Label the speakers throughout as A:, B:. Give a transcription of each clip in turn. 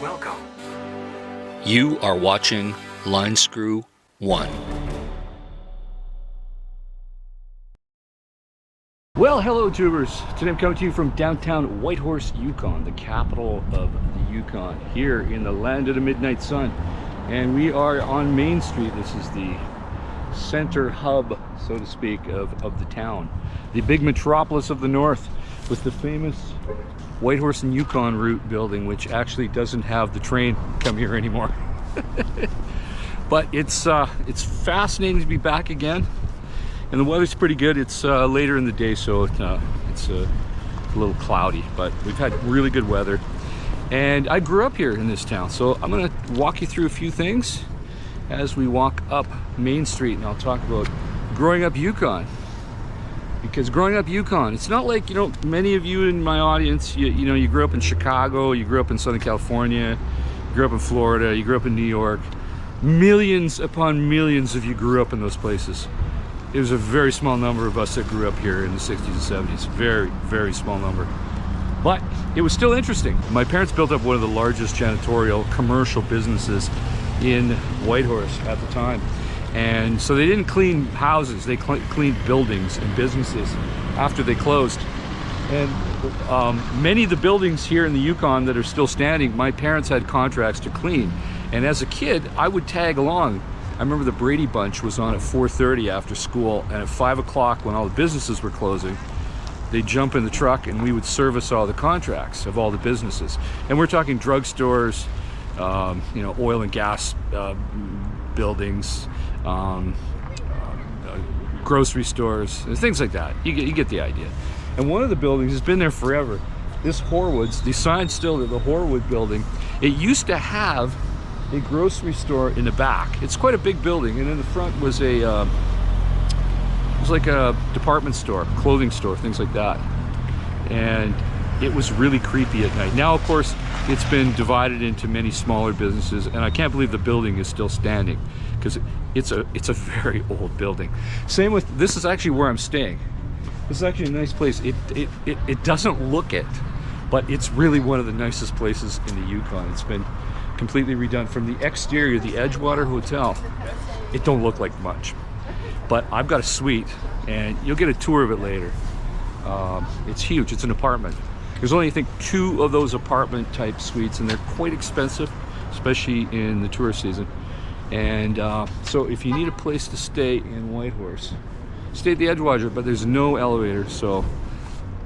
A: Welcome.
B: You are watching Line Screw 1.
C: Well, hello tubers. Today I'm coming to you from downtown Whitehorse, Yukon, the capital of the Yukon, here in the land of the midnight sun. And we are on Main Street. This is the center hub, so to speak, of the town. The big metropolis of the north, with the famous Whitehorse and Yukon route building, which actually doesn't have the train come here anymore. But it's fascinating to be back again. And the weather's pretty good. It's later in the day, so it's a little cloudy, but we've had really good weather. And I grew up here in this town, so I'm gonna walk you through a few things as we walk up Main Street, and I'll talk about growing up Yukon. Because growing up Yukon, it's not like, you know, many of you in my audience, you know, you grew up in Chicago, you grew up in Southern California, you grew up in Florida, you grew up in New York. Millions upon millions of you grew up in those places. It was a very small number of us that grew up here in the 60s and 70s. Very, very small number. But it was still interesting. My parents built up one of the largest janitorial commercial businesses in Whitehorse at the time. And so they didn't clean houses, they cleaned buildings and businesses after they closed. And many of the buildings here in the Yukon that are still standing, my parents had contracts to clean. And as a kid, I would tag along. I remember the Brady Bunch was on at 4:30 after school, and at 5 o'clock when all the businesses were closing, they'd jump in the truck and we would service all the contracts of all the businesses. And we're talking drugstores, you know, oil and gas buildings, grocery stores, things like that. You get the idea. And one of the buildings has been there forever. This Horwoods, the sign still there, the Horwood building, it used to have a grocery store in the back. It's quite a big building, and in the front was a it was like a department store, clothing store, things like that. And it was really creepy at night. Now, of course, it's been divided into many smaller businesses, and I can't believe the building is still standing, because it's a very old building. Same with, this is actually where I'm staying. This is actually a nice place. It doesn't look it, but it's really one of the nicest places in the Yukon. It's been completely redone from the exterior. The Edgewater Hotel, it don't look like much, but I've got a suite, and you'll get a tour of it later. It's huge. It's an apartment. There's only, I think, 2 of those apartment type suites, and they're quite expensive, especially in the tourist season. And so if you need a place to stay in Whitehorse, stay at the Edgewater, but there's no elevator, so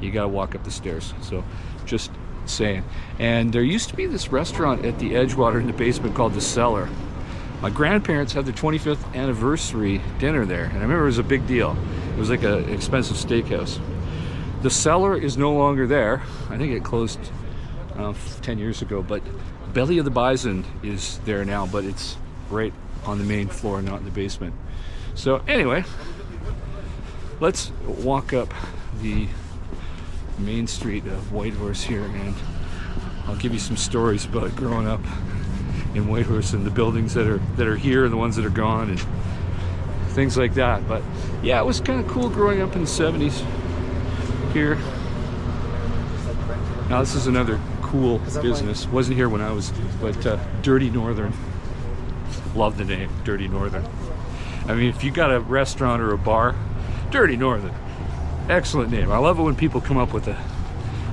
C: you gotta walk up the stairs. So just saying. And there used to be this restaurant at the Edgewater in the basement called The Cellar. My grandparents had their 25th anniversary dinner there, and I remember it was a big deal. It was like an expensive steakhouse. The Cellar is no longer there. I think it closed 10 years ago, but Belly of the Bison is there now, but it's right on the main floor, not in the basement. So anyway, let's walk up the Main Street of Whitehorse here, and I'll give you some stories about growing up in Whitehorse and the buildings that are here and the ones that are gone and things like that. But yeah, it was kind of cool growing up in the 70s here. Now this is another cool business. Wasn't here when I was, but Dirty Northern. Love the name, Dirty Northern. I mean, if you got a restaurant or a bar, Dirty Northern. Excellent name. I love it when people come up with an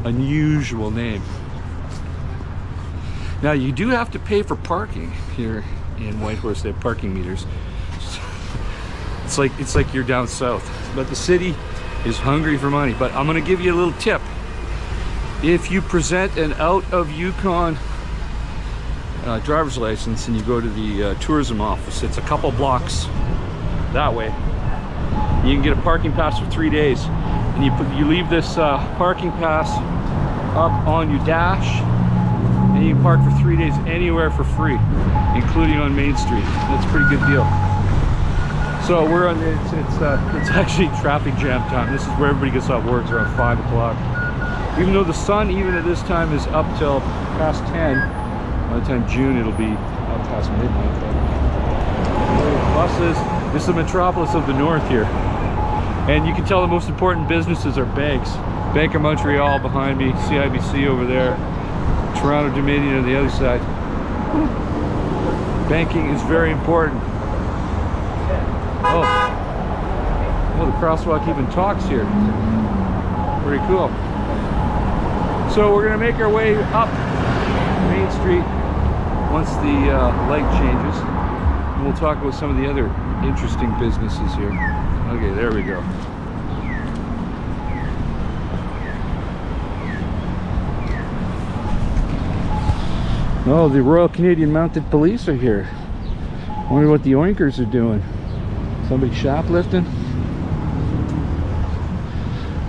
C: unusual name. Now, you do have to pay for parking here in Whitehorse. They have parking meters. It's like you're down south. But the city is hungry for money. But I'm going to give you a little tip. If you present an out of Yukon driver's license and you go to the tourism office, it's a couple blocks that way. You can get a parking pass for 3 days, and you leave this parking pass up on your dash, and you can park for 3 days anywhere for free, including on Main Street. That's a pretty good deal. So we're on it's actually traffic jam time. This is where everybody gets off work around 5 o'clock. Even though the sun, even at this time, is up till past 10. By the time June, it'll be up past midnight. Buses. This is the metropolis of the north here. And you can tell the most important businesses are banks. Bank of Montreal behind me, CIBC over there, Toronto Dominion on the other side. Banking is very important. Oh, the crosswalk even talks here. Pretty cool. So we're gonna make our way up Main Street once the light changes. And we'll talk about some of the other interesting businesses here. Okay, there we go. Oh, the Royal Canadian Mounted Police are here. I wonder what the oinkers are doing. Somebody shoplifting?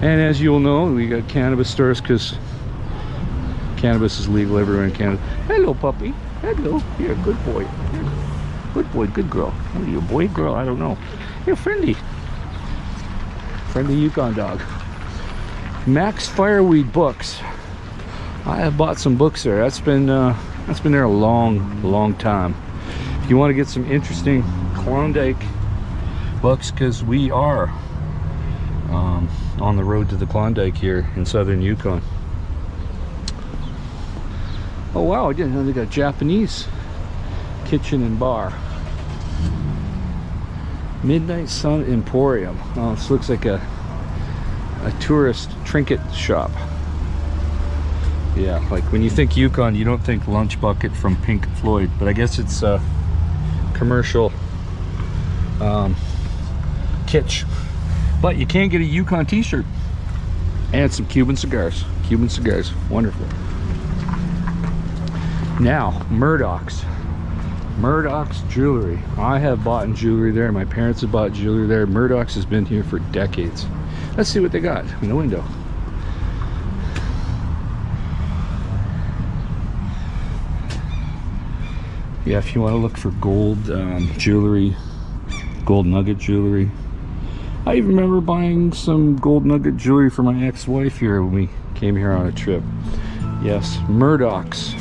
C: And as you'll know, we got cannabis stores because cannabis is legal everywhere in Canada. Hello, puppy. Hello. You're a good boy. Good boy, good girl. Are you a boy, girl? I don't know. You're friendly. Friendly Yukon dog. Max Fireweed Books. I have bought some books there. That's been there a long time. If you want to get some interesting Klondike books, because we are on the road to the Klondike here in southern Yukon. Oh wow, I didn't know they got a Japanese kitchen and bar. Midnight Sun Emporium. Oh, this looks like a tourist trinket shop. Yeah, like when you think Yukon, you don't think Lunch Bucket from Pink Floyd, but I guess it's commercial kitsch. But you can get a Yukon t-shirt and some Cuban cigars. Cuban cigars, wonderful. Now, Murdoch's jewelry. I have bought jewelry there. My parents have bought jewelry there. Murdoch's has been here for decades. Let's see what they got in the window. Yeah, if you want to look for gold jewelry, gold nugget jewelry. I even remember buying some gold nugget jewelry for my ex-wife here when we came here on a trip. Yes, Murdoch's.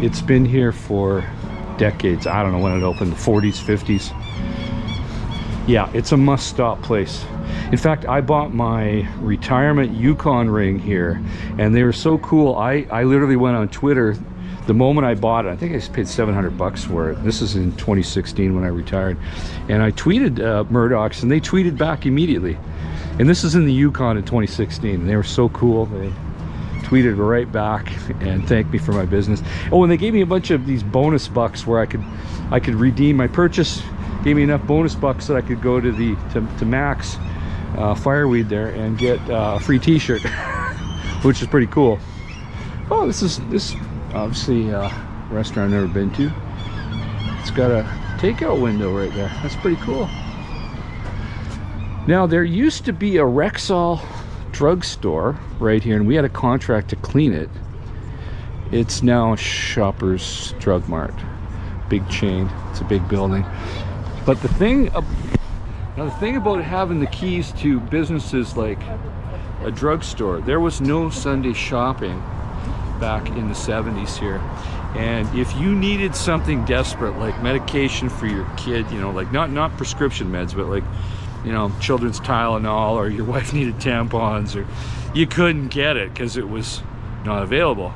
C: It's been here for decades. I don't know when it opened, the 40s, 50s. Yeah, it's a must-stop place. In fact, I bought my retirement Yukon ring here, and they were so cool. I literally went on Twitter the moment I bought it. I think I paid $700 for it. This is in 2016 when I retired, and I tweeted Murdoch's, and they tweeted back immediately. And this is in the Yukon in 2016, and they were so cool. They tweeted right back and thanked me for my business. Oh, and they gave me a bunch of these bonus bucks where I could redeem my purchase. Gave me enough bonus bucks that I could go to Max Fireweed there and get a free t-shirt, which is pretty cool. Oh, this obviously a restaurant I've never been to. It's got a takeout window right there. That's pretty cool. Now, there used to be a Rexall drugstore right here, and we had a contract to clean it. It's now Shoppers Drug Mart. Big chain. It's a big building. But the thing about having the keys to businesses like a drugstore, there was no Sunday shopping back in the 70s here. And if you needed something desperate, like medication for your kid, you know, like not prescription meds, but like, you know, children's Tylenol, or your wife needed tampons, or you couldn't get it because it was not available.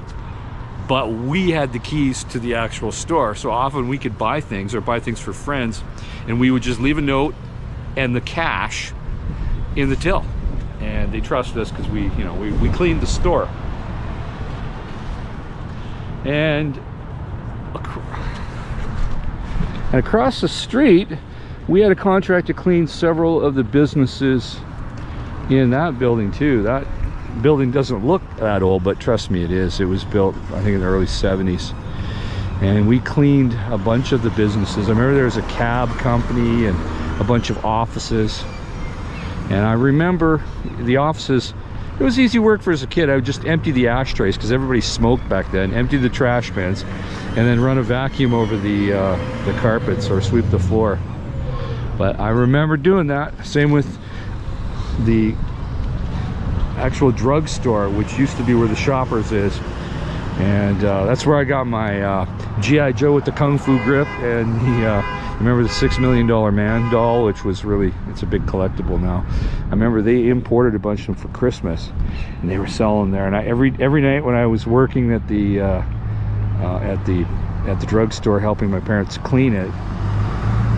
C: But we had the keys to the actual store, so often we could buy things or buy things for friends, and we would just leave a note and the cash in the till, and they trusted us because we cleaned the store. And across the street, we had a contract to clean several of the businesses in that building too. That building doesn't look that old, but trust me, it is. It was built, I think, in the early 70s. And we cleaned a bunch of the businesses. I remember there was a cab company and a bunch of offices. And I remember the offices, it was easy work for as a kid. I would just empty the ashtrays because everybody smoked back then, empty the trash cans, and then run a vacuum over the carpets or sweep the floor. But I remember doing that. Same with the actual drugstore, which used to be where the Shoppers is. And that's where I got my G.I. Joe with the Kung Fu grip, and the remember the $6 Million Man doll, which was really, it's a big collectible now. I remember they imported a bunch of them for Christmas, and they were selling there. And every night when I was working at the drugstore helping my parents clean it,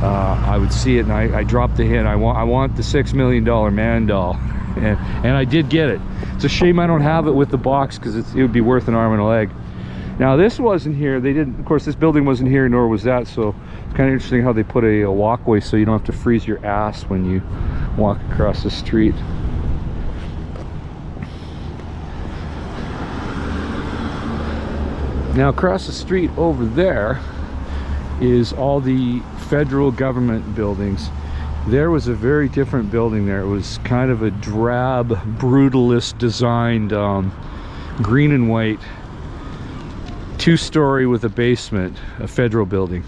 C: I would see it, and I dropped the hint. I want the $6 Million Man doll, and I did get it. It's a shame I don't have it with the box, because it would be worth an arm and a leg. Now this wasn't here. They didn't, of course, this building wasn't here, nor was that. So it's kind of interesting how they put a walkway so you don't have to freeze your ass when you walk across the street. Now across the street over there is all the federal government buildings. There was a very different building there. It was kind of a drab, brutalist designed green and white, two-story with a basement, a federal building.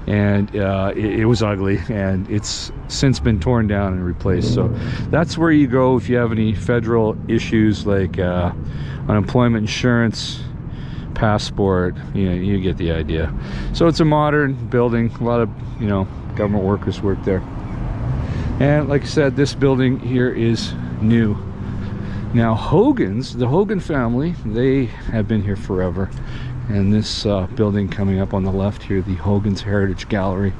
C: And it was ugly, and it's since been torn down and replaced. So that's where you go if you have any federal issues like unemployment insurance, passport. You get the idea. So it's a modern building. A lot of government workers work there. And like I said, this building here is new. Now Hogans, the Hogan family, they have been here forever. And this building coming up on the left here, the Hogans Heritage Gallery,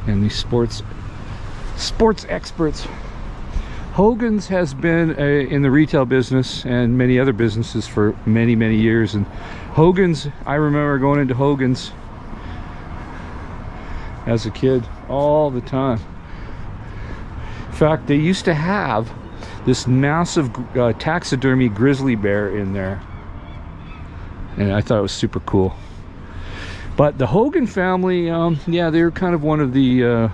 C: and the sports experts. Hogans has been in the retail business and many other businesses for many years. And Hogans, I remember going into Hogans as a kid all the time. In fact, they used to have this massive taxidermy grizzly bear in there, and I thought it was super cool. But the Hogan family, yeah, they were kind of one of the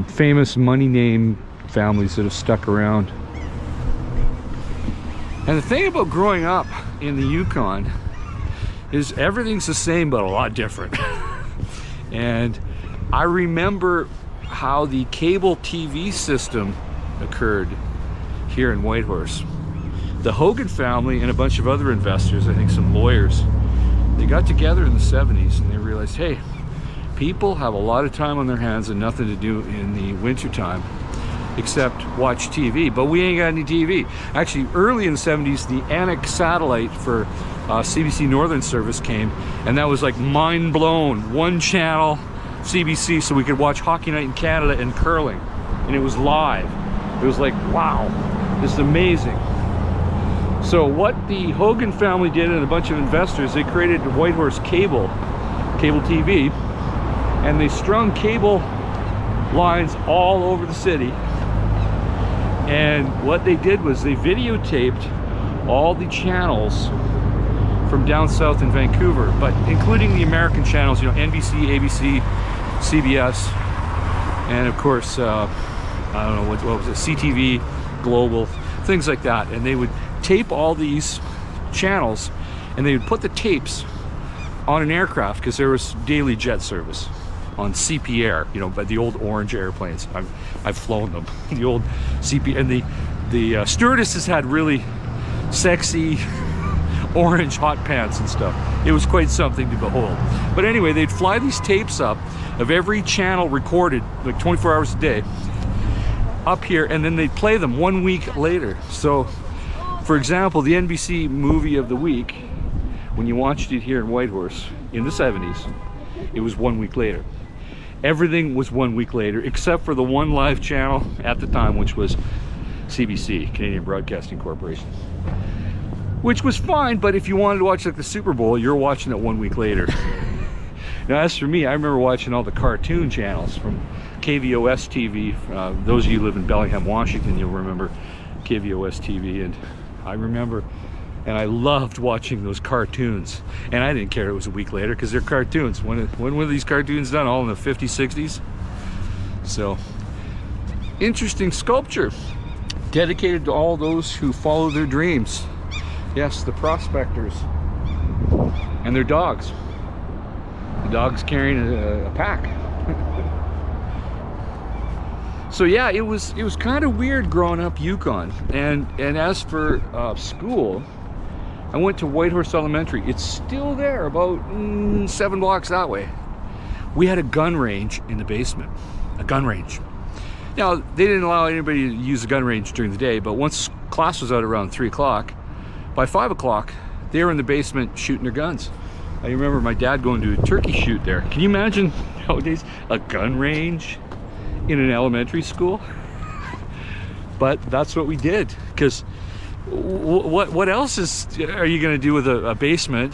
C: famous money name families that have stuck around. And the thing about growing up in the Yukon is everything's the same but a lot different. And I remember how the cable TV system occurred here in Whitehorse. The Hogan family and a bunch of other investors, I think some lawyers, they got together in the 70s and they realized, hey, people have a lot of time on their hands and nothing to do in the winter time except watch TV, but we ain't got any TV. Actually, early in the 70s, the Anik satellite for CBC Northern Service came, and that was like mind blown. One channel CBC, so we could watch Hockey Night in Canada and curling, and it was live. It was like, wow, this is amazing. So what the Hogan family did and a bunch of investors, they created Whitehorse cable TV, and they strung cable lines all over the city. And what they did was they videotaped all the channels from down south in Vancouver, but including the American channels, NBC, ABC, CBS, and of course, I don't know, what was it, CTV, Global, things like that. And they would tape all these channels, and they would put the tapes on an aircraft, because there was daily jet service on CP Air, by the old orange airplanes. I've flown them, the old CP, and the stewardesses had really sexy orange hot pants and stuff. It was quite something to behold. But anyway, they'd fly these tapes up of every channel recorded, like 24 hours a day, up here, and then they'd play them 1 week later. So, for example, the NBC movie of the week, when you watched it here in Whitehorse in the 70s, it was 1 week later. Everything was 1 week later, except for the one live channel at the time, which was CBC, Canadian Broadcasting Corporation. Which was fine, but if you wanted to watch like the Super Bowl, you're watching it 1 week later. Now, as for me, I remember watching all the cartoon channels from KVOS TV. Those of you who live in Bellingham, Washington, you'll remember KVOS TV. And I remember, and I loved watching those cartoons. And I didn't care it was a week later, because they're cartoons. When were these cartoons done? All in the 50s, 60s? So, interesting sculpture dedicated to all those who follow their dreams. Yes, the prospectors and their dogs. The dog's carrying a pack. So yeah, it was kind of weird growing up Yukon. And as for school, I went to Whitehorse Elementary. It's still there, about 7 blocks that way. We had a gun range in the basement. A gun range. Now, they didn't allow anybody to use the gun range during the day, but once class was out around 3 o'clock, by 5 o'clock, they were in the basement shooting their guns. I remember my dad going to a turkey shoot there. Can you imagine nowadays a gun range in an elementary school? But that's what we did, because what else are you going to do with a basement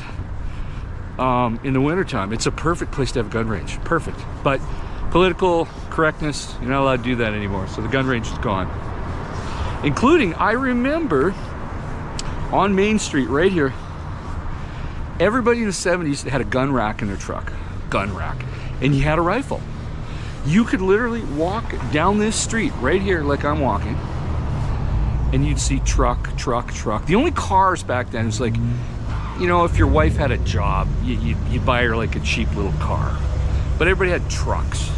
C: in the wintertime? It's a perfect place to have a gun range. Perfect. But political correctness, you're not allowed to do that anymore. So the gun range is gone. Including, I remember on Main Street right here, everybody in the 70s had a gun rack in their truck. Gun rack. And you had a rifle. You could literally walk down this street right here like I'm walking, and you'd see truck, truck, truck. The only cars back then was like, you know, if your wife had a job, you'd buy her like a cheap little car. But everybody had trucks.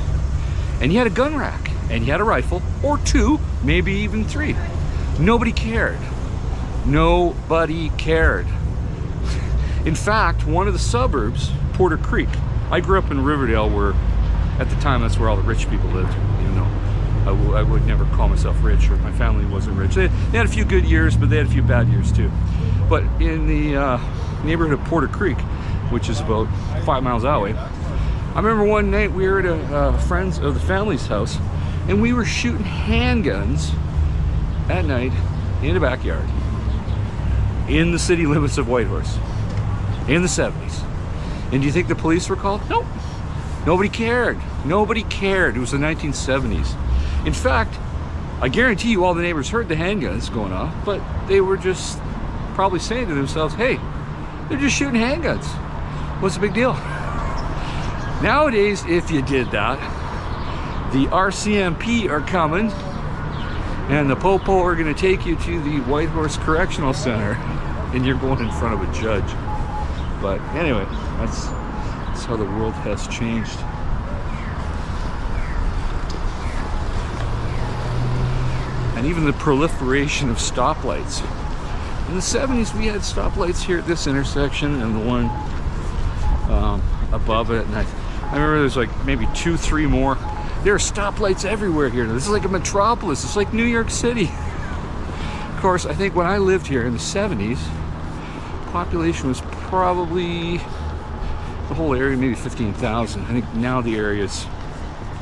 C: And you had a gun rack, and you had a rifle, or 2, maybe even 3. Nobody cared. Nobody cared. In fact, one of the suburbs, Porter Creek, I grew up in Riverdale, where at the time that's where all the rich people lived, even though I would never call myself rich, or my family wasn't rich. They had a few good years, but they had a few bad years too. But in the neighborhood of Porter Creek, which is about 5 miles that way, I remember one night we were at a friend's of the family's house, and we were shooting handguns at night in the backyard, in the city limits of Whitehorse, in the 70s. And do you think the police were called? Nope. Nobody cared. Nobody cared. It was the 1970s. In fact, I guarantee you all the neighbors heard the handguns going off, but they were just probably saying to themselves, hey, they're just shooting handguns. What's the big deal? Nowadays, if you did that, the RCMP are coming, and the Popo are going to take you to the Whitehorse Correctional Center, and you're going in front of a judge. But anyway, that's how the world has changed. And even the proliferation of stoplights. In the 70s, we had stoplights here at this intersection and the one above it. And I remember there's like maybe 2, 3 more. There are stoplights everywhere here. This is like a metropolis. It's like New York City. Of course, I think when I lived here in the 70s, population was probably, the whole area, maybe 15,000. I think now the area is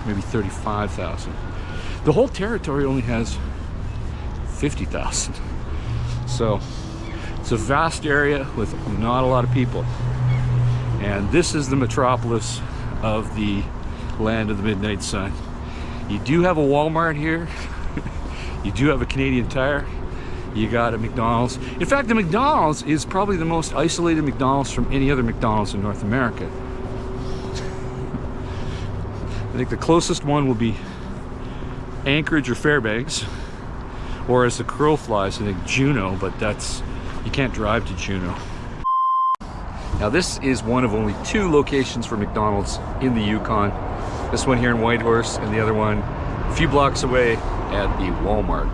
C: maybe 35,000. The whole territory only has 50,000. So it's a vast area with not a lot of people. And this is the metropolis of the land of the midnight sun. You do have a Walmart here. You do have a Canadian Tire. You got a McDonald's. In fact, the McDonald's is probably the most isolated McDonald's from any other McDonald's in North America. I think the closest one will be Anchorage or Fairbanks, or as the crow flies, I think Juneau, but that's, you can't drive to Juneau. Now this is one of only 2 locations for McDonald's in the Yukon. This one here in Whitehorse, and the other one a few blocks away at the Walmart.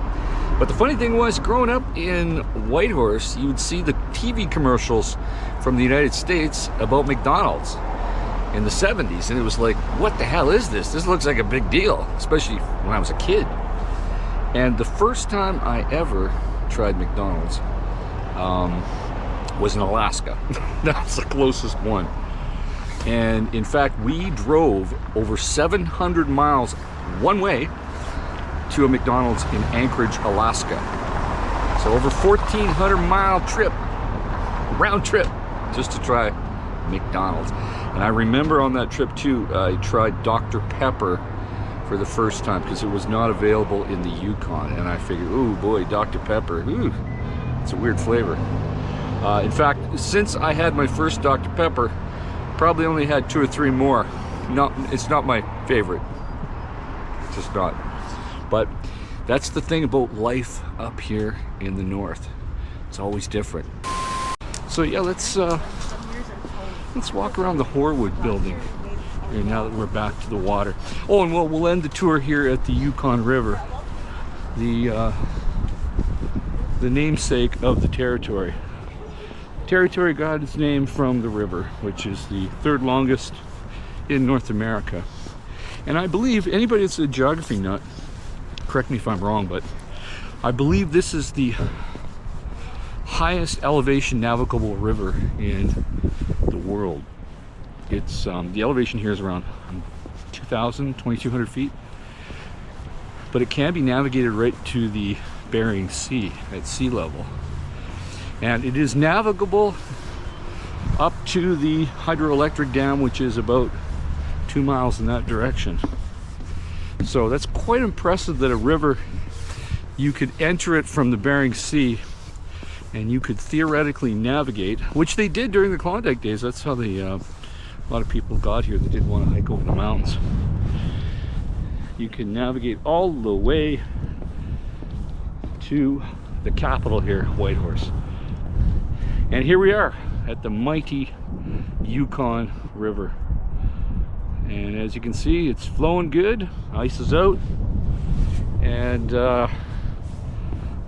C: But the funny thing was, growing up in Whitehorse, you would see the TV commercials from the United States about McDonald's in the 70s, and it was like, what the hell is this? This looks like a big deal, especially when I was a kid. And the first time I ever tried McDonald's was in Alaska. That's the closest one. And in fact, we drove over 700 miles one way to a McDonald's in Anchorage, Alaska. So over 1,400 mile trip, round trip, just to try McDonald's. And I remember on that trip too, I tried Dr. Pepper for the first time because it was not available in the Yukon. And I figured, ooh boy, Dr. Pepper, ooh, it's a weird flavor. In fact, since I had my first Dr. Pepper, probably only had 2 or 3 more. It's not my favorite. It's just not. But that's the thing about life up here in the north. It's always different. So yeah, let's walk around the Horwood building here now that we're back to the water. Oh, and we'll end the tour here at the Yukon River, the namesake of the territory. Territory got its name from the river, which is the third longest in North America. And I believe, anybody that's a geography nut, correct me if I'm wrong, but I believe this is the highest elevation navigable river in the world. It's the elevation here is around 2,200 feet, but it can be navigated right to the Bering Sea at sea level, and it is navigable up to the hydroelectric dam, which is about 2 miles in that direction. So that's quite impressive that a river, you could enter it from the Bering Sea and you could theoretically navigate, which they did during the Klondike days. That's how they a lot of people got here that didn't want to hike over the mountains. You can navigate all the way to the capital here, Whitehorse. And here we are at the mighty Yukon River. And as you can see, it's flowing good. Ice is out. And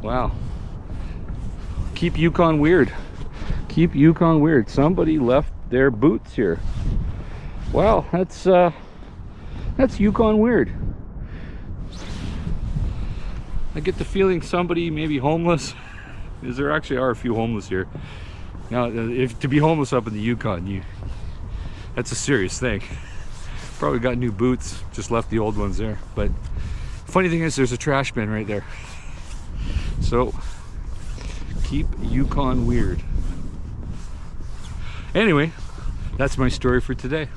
C: wow. Keep Yukon weird. Keep Yukon weird. Somebody left their boots here. Wow, that's Yukon weird. I get the feeling somebody may be homeless. Because there actually are a few homeless here. Now, if to be homeless up in the Yukon, that's a serious thing. Probably got new boots, just left the old ones there. But funny thing is, there's a trash bin right there. So keep Yukon weird. Anyway, that's my story for today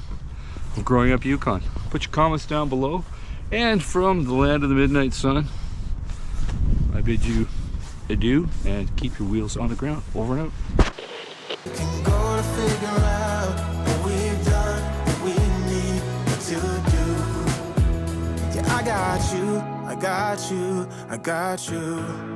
C: of growing up Yukon. Put your comments down below. And from the land of the midnight sun, I bid you adieu and keep your wheels on the ground. Over and out.
A: Can go to figure out what we've done, what we need to do. Yeah, I got you, I got you, I got you.